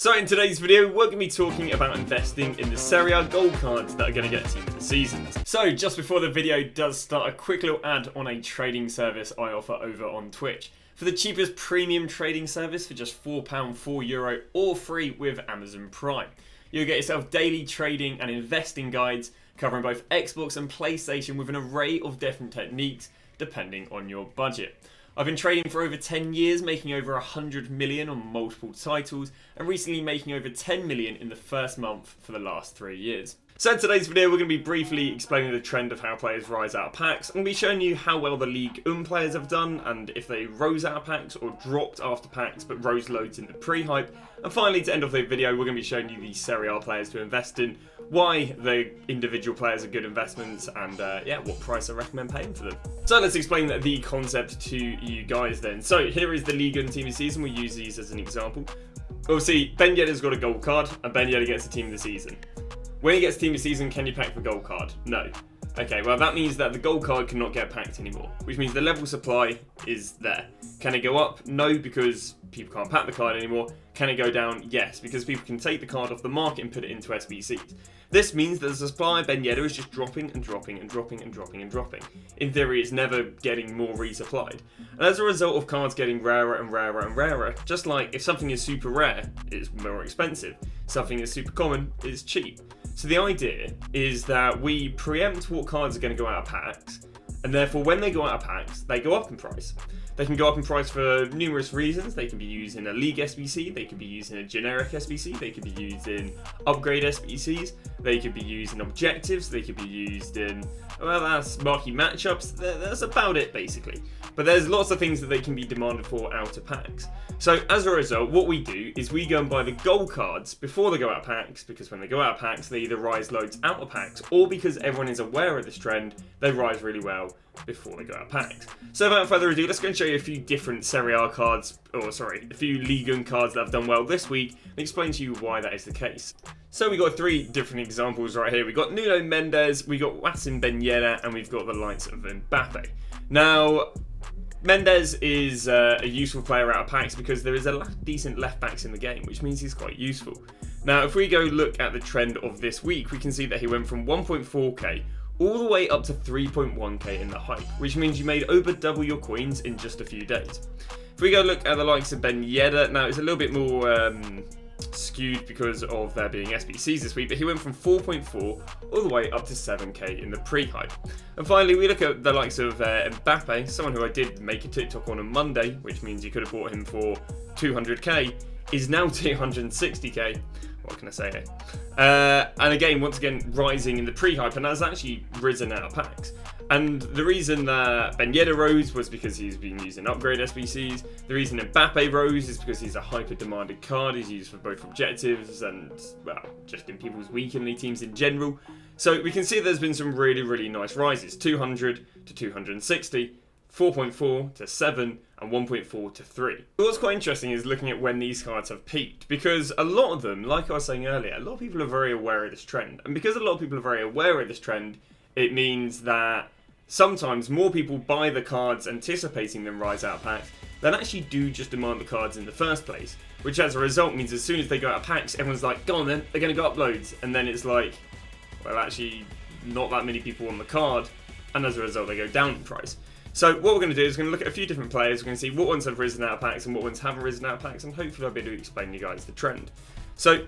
So in today's video, we're going to be talking about investing in the Serie A gold cards that are going to get team of the season. So just before the video does start, a quick little ad on a trading service I offer over on Twitch. For the cheapest premium trading service for just £4, €4, or free with Amazon Prime. You'll get yourself daily trading and investing guides covering both Xbox and PlayStation with an array of different techniques depending on your budget. I've been trading for over 10 years, making over 100 million on multiple titles, and recently making over 10 million in the first month for the last 3 years. So in today's video, we're going to be briefly explaining the trend of how players rise out of packs. I'm going to be showing you how well the Ligue 1 players have done, and if they rose out of packs or dropped after packs but rose loads in the pre-hype. And finally, to end off the video, we're going to be showing you the Serie A players to invest in, why the individual players are good investments, and yeah, what price I recommend paying for them. So let's explain the concept to you guys then. So here is the Ligue 1 team of the season. We'll use these as an example. Obviously, Ben Yedder's got a gold card, and Ben Yedder gets a team of the season. When he gets team of the season, can you pack the gold card? No. Okay, well that means that the gold card cannot get packed anymore, which means the level supply is there. Can it go up? No, because people can't pack the card anymore. Can it go down? Yes, because people can take the card off the market and put it into SBCs. This means that the supply of Ben Yedder is just dropping and dropping and dropping and dropping and dropping. In theory, it's never getting more resupplied. And as a result of cards getting rarer and rarer and rarer, just like if something is super rare, it's more expensive. Something is super common, it's cheap. So the idea is that we preempt what cards are going to go out of packs, and therefore when they go out of packs, they go up in price. They can go up in price for numerous reasons. They can be used in a league SBC, they could be used in a generic SBC, they could be used in upgrade SBCs, they could be used in objectives, they could be used in, well, that's marquee matchups. That's about it basically. But there's lots of things that they can be demanded for out of packs. So as a result, what we do is we go and buy the gold cards before they go out of packs, because when they go out of packs, they either rise loads out of packs, or because everyone is aware of this trend, they rise really well before they go out of packs. So without further ado, let's go and show you a few different Serie A cards, or sorry, a few Ligue 1 cards that have done well this week, and explain to you why that is the case. So we got 3 different examples right here. We got Nuno Mendes, we got Wassim Ben Yedder, and we've got the likes of Mbappe. Now, Mendes is a useful player out of packs because there is a decent left backs in the game, which means he's quite useful. Now, if we go look at the trend of this week, we can see that he went from 1.4k all the way up to 3.1k in the hype, which means you made over double your coins in just a few days. If we go look at the likes of Ben Yedder, now it's a little bit more skewed because of there being SBCs this week, but he went from 4.4 all the way up to 7k in the pre-hype. And finally, we look at the likes of Mbappe, someone who I did make a TikTok on Monday, which means you could have bought him for 200k, is now 260k. What can I say here? And again, once again, rising in the pre-hype, and has actually risen out of packs. And the reason that Ben Yedder rose was because he's been using upgrade SBCs. The reason Mbappe rose is because he's a hyper-demanded card. He's used for both objectives and, well, just in people's weekly teams in general. So we can see there's been some really, really nice rises. 200 to 260, 4.4 to 7, and 1.4 to 3. What's quite interesting is looking at when these cards have peaked, because a lot of them, like I was saying earlier, a lot of people are very aware of this trend. And because a lot of people are very aware of this trend, it means that sometimes more people buy the cards anticipating them rise out of packs than actually do just demand the cards in the first place. Which as a result means as soon as they go out of packs, everyone's like, go on then, they're going to go up loads. And then it's like, well, actually not that many people on the card, and as a result they go down in price. So what we're going to do is we're going to look at a few different players. We're going to see what ones have risen out of packs and what ones haven't risen out of packs, and hopefully I'll be able to explain you guys the trend. So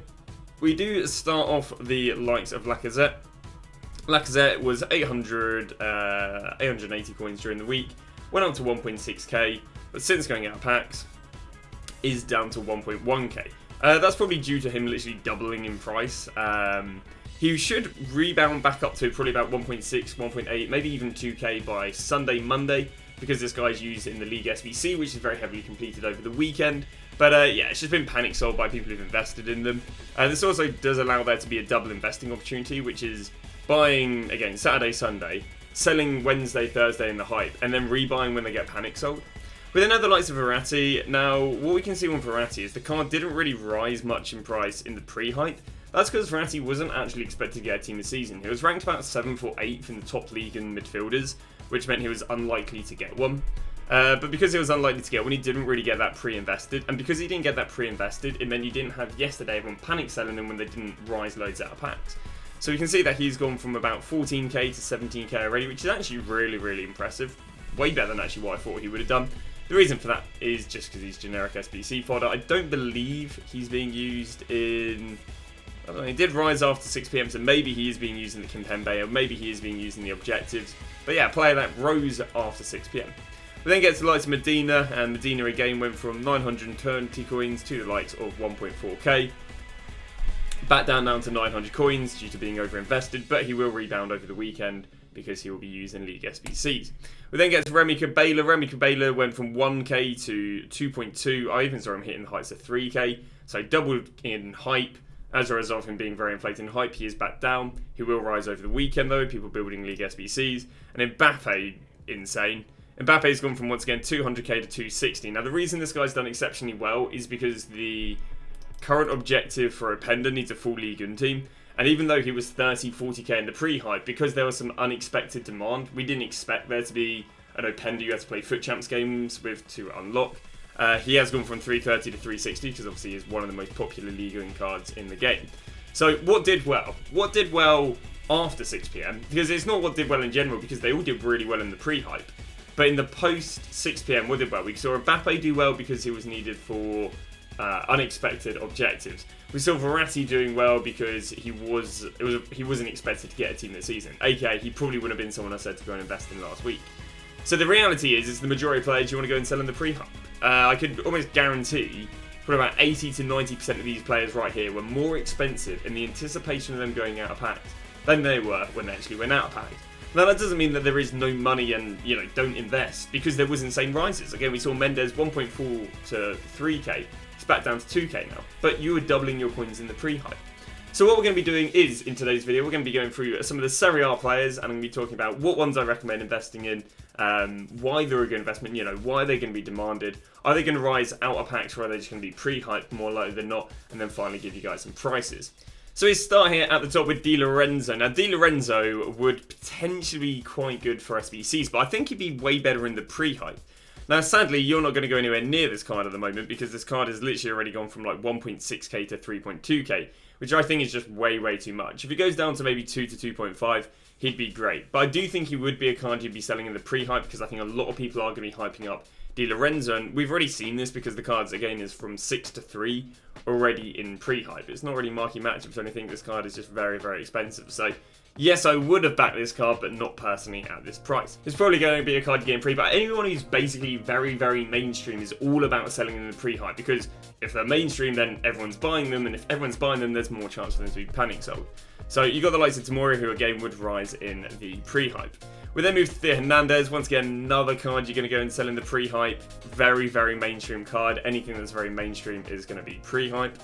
we do start off the likes of Lacazette. Lacazette was 880 coins during the week, went up to 1.6k, but since going out of packs, is down to 1.1k. That's probably due to him literally doubling in price. He should rebound back up to probably about 1.6, 1.8, maybe even 2k by Sunday, Monday, because this guy's used in the League SBC, which is very heavily completed over the weekend. But yeah, it's just been panic sold by people who've invested in them. This also does allow there to be a double investing opportunity, which is buying, again, Saturday, Sunday, selling Wednesday, Thursday in the hype, and then rebuying when they get panic sold. With another likes of Verratti, now what we can see on Verratti is the card didn't really rise much in price in the pre-hype. That's because Verratti wasn't actually expected to get a team of the season. He was ranked about 7th or 8th in the top league in midfielders, which meant he was unlikely to get one. But because it was unlikely to get one, he didn't really get that pre-invested. And because he didn't get that pre-invested, it meant you didn't have yesterday everyone panic selling them when they didn't rise loads out of packs. So you can see that he's gone from about 14k to 17k already, which is actually really, really impressive. Way better than actually what I thought he would have done. The reason for that is just because he's generic SBC fodder. I don't believe he's being used in... I don't know, he did rise after 6 PM, so maybe he is being used in the Kimpembe, or maybe he is being used in the objectives. But yeah, player that rose after 6 PM. We then get to the likes of Medina, and Medina again went from 920 coins to the likes of 1.4k. Back down to 900 coins due to being overinvested, but he will rebound over the weekend because he will be used in League SBCs. We then get to Remy Cabela. Remy Cabela went from 1k to 2.2. I even saw him hitting the heights of 3k, so doubled in hype. As a result of him being very inflated in hype, he is back down. He will rise over the weekend though, people building League SBCs. And Mbappe, insane. Mbappe's gone from once again 200k to 260. Now the reason this guy's done exceptionally well is because the current objective for Openda needs a full League 1 team. And even though he was 30, 40k in the pre-hype, because there was some unexpected demand, we didn't expect there to be an Openda you had to play Foot Champs games with to unlock. He has gone from 330 to 360 because obviously he's one of the most popular League 1 cards in the game. So what did well? What did well after 6 PM? Because it's not what did well in general, because they all did really well in the pre-hype. But in the post 6 PM, what did well? We saw Mbappe do well because he was needed for unexpected objectives. We saw Verratti doing well because he wasn't expected to get a team this season. AKA, he probably would have been someone I said to go and invest in last week. So the reality is the majority of players you want to go and sell in the pre-hype. I could almost guarantee probably about 80 to 90% of these players right here were more expensive in the anticipation of them going out of packs than they were when they actually went out of packs. Now that doesn't mean that there is no money and, you know, don't invest, because there was insane rises. Again, we saw Mendes 1.4 to 3k. It's back down to 2k now. But you were doubling your coins in the pre-hype. So what we're going to be doing is, in today's video, we're going to be going through some of the Serie A players, and I'm going to be talking about what ones I recommend investing in, why they're a good investment, you know, why they're going to be demanded, are they going to rise out of packs, or are they just going to be pre-hyped more likely than not, and then finally give you guys some prices. So we start here at the top with Di Lorenzo. Now, Di Lorenzo would potentially be quite good for SBCs, but I think he'd be way better in the pre-hype. Now, sadly, you're not going to go anywhere near this card at the moment, because this card has literally already gone from like 1.6k to 3.2k, which I think is just way, way too much. If it goes down to maybe 2 to 2.5, he'd be great. But I do think he would be a card you'd be selling in the pre-hype, because I think a lot of people are going to be hyping up Di Lorenzo, and we've already seen this because the cards, again, is from 6 to 3 already in pre-hype. It's not really marquee matchups or anything. This card is just very, very expensive. So, yes, I would have backed this card, but not personally at this price. It's probably going to be a card you get in pre, but anyone who's basically very, very mainstream is all about selling in the pre-hype, because if they're mainstream, then everyone's buying them, and if everyone's buying them, there's more chance for them to be panic sold. So you got the likes of Tamori, who again would rise in the pre-hype. We then move to Theo Hernandez. Once again, another card you're going to go and sell in the pre-hype. Very, very mainstream card. Anything that's very mainstream is going to be pre-hype.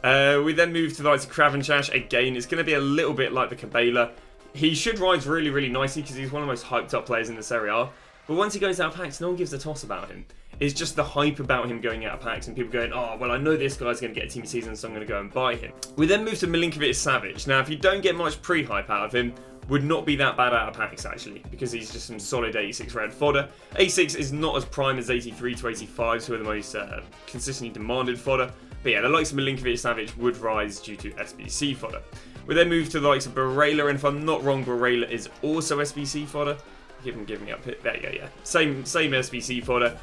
We then move to the likes of Kravenchash. Again, it's going to be a little bit like the Cabela. He should rise really, really nicely because he's one of the most hyped up players in the Serie A. But once he goes out of packs, no one gives a toss about him. It's just the hype about him going out of packs and people going, oh, well, I know this guy's going to get a team of season, so I'm going to go and buy him. We then move to Milinkovic-Savic. Now, if you don't get much pre-hype out of him, would not be that bad out of packs, actually, because he's just some solid 86 red fodder. 86 is not as prime as 83 to 85s, who are the most consistently demanded fodder. But yeah, the likes of Milinkovic-Savic would rise due to SBC fodder. We then move to the likes of Barella, and if I'm not wrong, Barella is also SBC fodder. Give me up here. There you go, yeah. Same SBC fodder.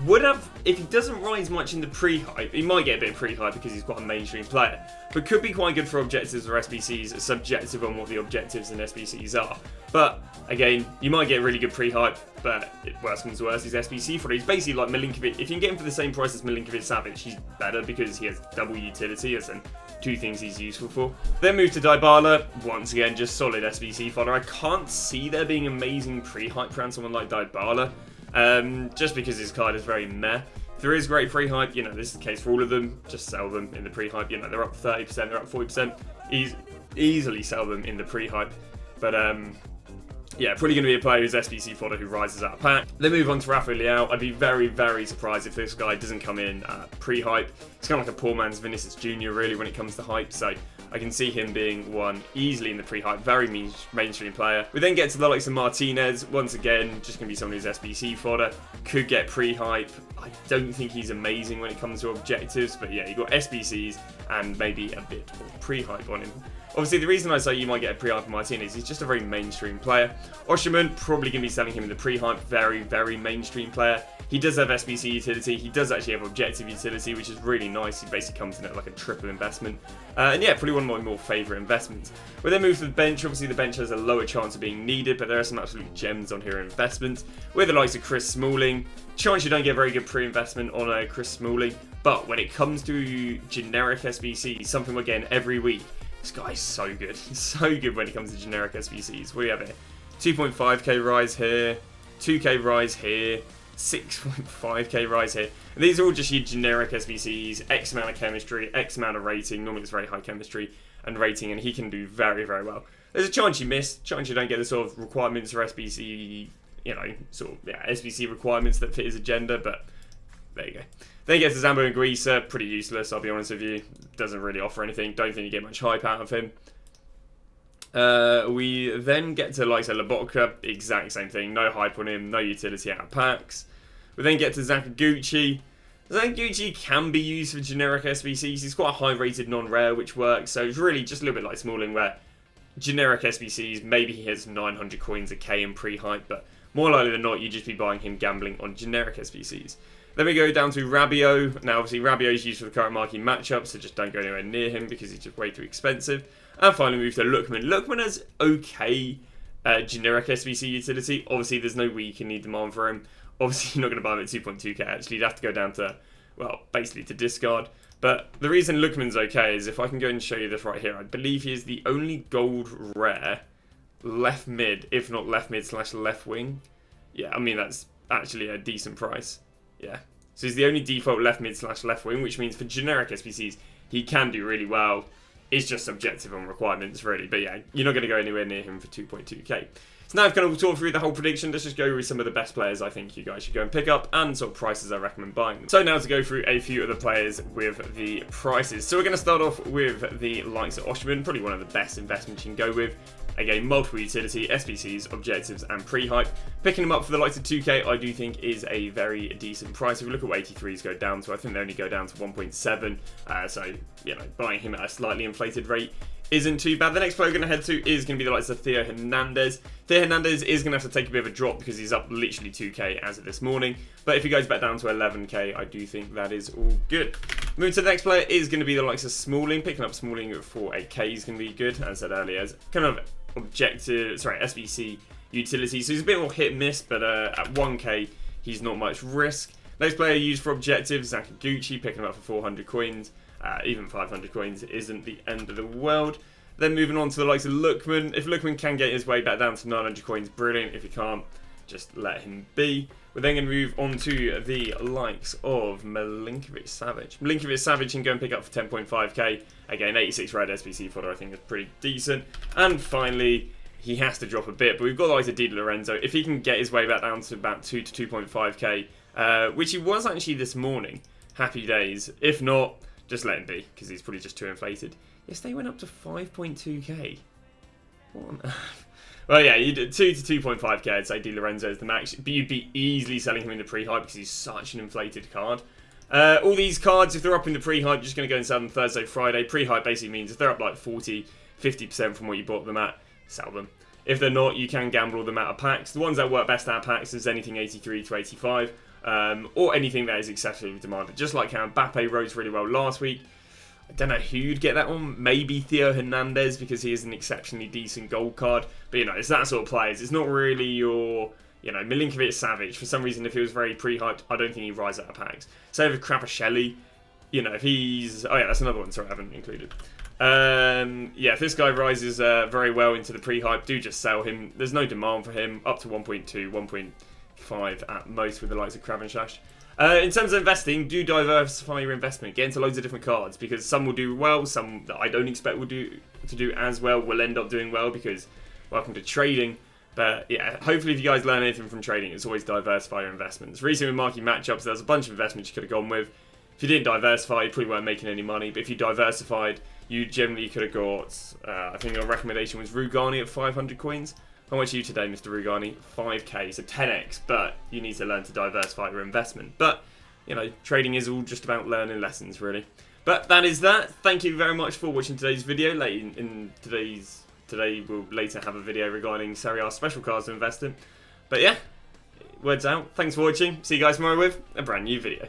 Would have, if he doesn't rise much in the pre-hype, he might get a bit of pre-hype because he's quite a mainstream player, but could be quite good for objectives or SBCs, subjective on what the objectives and SBCs are. But, again, you might get really good pre-hype, but worse comes to worse, he's SBC fodder. He's basically like Milinkovic. If you can get him for the same price as Milinkovic-Savic, he's better because he has double utility as in 2 things he's useful for. Then move to Dybala. Once again, just solid SBC fodder. I can't see there being amazing pre-hype around someone like Dybala. Just because his card is very meh. If there is great pre-hype, you know, this is the case for all of them. Just sell them in the pre-hype. You know, they're up 30%, they're up 40%. Easily sell them in the pre-hype. But yeah, probably going to be a player who's SBC fodder who rises out of pack. Then move on to Rafael Leao. I'd be very, very surprised if this guy doesn't come in pre-hype. He's kind of like a poor man's Vinicius Jr. really when it comes to hype, so I can see him being one easily in the pre-hype, very mainstream player. We then get to the likes of Martinez. Once again, just going to be someone who's SBC fodder. Could get pre-hype. I don't think he's amazing when it comes to objectives, but yeah, you got SBCs and maybe a bit of pre-hype on him. Obviously, the reason I say you might get a pre-hype for Martinez, he's just a very mainstream player. Osimhen, probably going to be selling him in the pre-hype, very, very mainstream player. He does have SBC utility, he does actually have objective utility, which is really nice. He basically comes in at like a triple investment. And yeah, probably one of my more favourite investments. We then move to the bench. Obviously, the bench has a lower chance of being needed, but there are some absolute gems on here in investments. With the likes of Chris Smalling, chance you don't get very good pre-investment on Chris Smalling, but when it comes to generic SBC, something we're getting every week, this guy's so good. He's so good when it comes to generic SBCs. What do we have here? 2.5k rise here, 2k rise here, 6.5k rise here. And these are all just your generic SBCs, X amount of chemistry, X amount of rating. Normally it's very high chemistry and rating, and he can do very, very well. There's a chance you miss, chance you don't get the sort of requirements for SBC, you know, sort of, yeah, SBC requirements that fit his agenda, but there you go. Then you get to Zambo and Greaser, pretty useless, I'll be honest with you. Doesn't really offer anything, don't think you get much hype out of him. We then get to like Lobotka, exact same thing, no hype on him, no utility out of packs. We then get to Zakaguchi. Zakaguchi can be used for generic SBCs, he's quite a high rated non-rare which works, so it's really just a little bit like Smalling where generic SBCs, maybe he has 900 coins a K in pre-hype, but more likely than not you'd just be buying him gambling on generic SBCs. Then we go down to Rabiot. Now, obviously, Rabiot is used for the current marquee matchup, so just don't go anywhere near him because he's just way too expensive. And finally, move to Lookman. Lookman has okay generic SBC utility. Obviously, there's no way you can need demand for him. Obviously, you're not going to buy him at 2.2k. Actually, you'd have to go down to, well, basically to discard. But the reason Lookman's okay is if I can go and show you this right here, I believe he is the only gold rare left mid, if not left mid / left wing. Yeah, I mean, that's actually a decent price. Yeah, so he's the only default left mid / left wing, which means for generic SBCs, he can do really well. It's just subjective on requirements, really. But yeah, you're not going to go anywhere near him for 2.2k. So now I've kind of talked through the whole prediction. Let's just go through some of the best players I think you guys should go and pick up and sort of prices I recommend buying them. So now to go through a few of the players with the prices. So we're going to start off with the likes of Osimhen, probably one of the best investments you can go with. Again, multiple utility, SBCs, objectives, and pre-hype. Picking them up for the likes of 2k, I do think is a very decent price. If we look at what 83s go down to, I think they only go down to 1.7. So, you know, buying him at a slightly inflated rate isn't too bad. The next player we're going to head to is going to be the likes of Theo Hernandez. Theo Hernandez is going to have to take a bit of a drop because he's up literally 2k as of this morning. But if he goes back down to 11k, I do think that is all good. Moving to the next player is going to be the likes of Smalling. Picking up Smalling for 8k is going to be good, as I said earlier. As kind of SBC utility, so he's a bit more hit and miss, but at 1k he's not much risk. Next player used for objectives, Zakaguchi, picking him up for 400 coins. Even 500 coins isn't the end of the world. Then moving on to the likes of Lookman. If Lookman can get his way back down to 900 coins, brilliant. If he can't, just let him be. We're then going to move on to the likes of Milinkovic-Savic. Milinkovic-Savic can go and pick up for 10.5k. Again, 86 red SBC fodder I think is pretty decent. And finally, he has to drop a bit, but we've got the likes of Di Lorenzo. If he can get his way back down to about 2 to 2.5k, which he was actually this morning, happy days. If not, just let him be, because he's probably just too inflated. Yes, they went up to 5.2k. What on earth? Well, yeah, you did 2 to 2.5k, I'd say Di Lorenzo is the max. But you'd be easily selling him in the pre-hype because he's such an inflated card. All these cards, if they're up in the pre-hype, you're just going to go and sell them Thursday, Friday. Pre-hype basically means if they're up like 40, 50% from what you bought them at, sell them. If they're not, you can gamble them out of packs. The ones that work best out of packs is anything 83 to 85. Or anything that is excessively demanded. Just like how Mbappe rose really well last week. I don't know who you'd get that on. Maybe Theo Hernandez because he is an exceptionally decent gold card. But, you know, it's that sort of players. It's not really your, you know, Milinkovic-Savic. For some reason, if he was very pre-hyped, I don't think he'd rise out of packs. Same with Krapashelli. You know, if he's... Oh, yeah, that's another one. Sorry, I haven't included. Yeah, if this guy rises very well into the pre-hype, do just sell him. There's no demand for him. Up to 1.2, 1.5 at most with the likes of Kravenshas. In terms of investing, do diversify your investment. Get into loads of different cards because some will do well, some that I don't expect will do as well will end up doing well because welcome to trading. But yeah, hopefully if you guys learn anything from trading, it's always diversify your investments. Recently with market matchups, there's a bunch of investments you could have gone with. If you didn't diversify, you probably weren't making any money. But if you diversified, you generally could have got, I think your recommendation was Rugani at 500 coins. How much are you today, Mr. Rugani? 5k, so 10x. But you need to learn to diversify your investment. But, you know, trading is all just about learning lessons, really. But that is that. Thank you very much for watching today's video. Today we'll later have a video regarding Serie A special cards to invest in. But yeah, words out. Thanks for watching. See you guys tomorrow with a brand new video.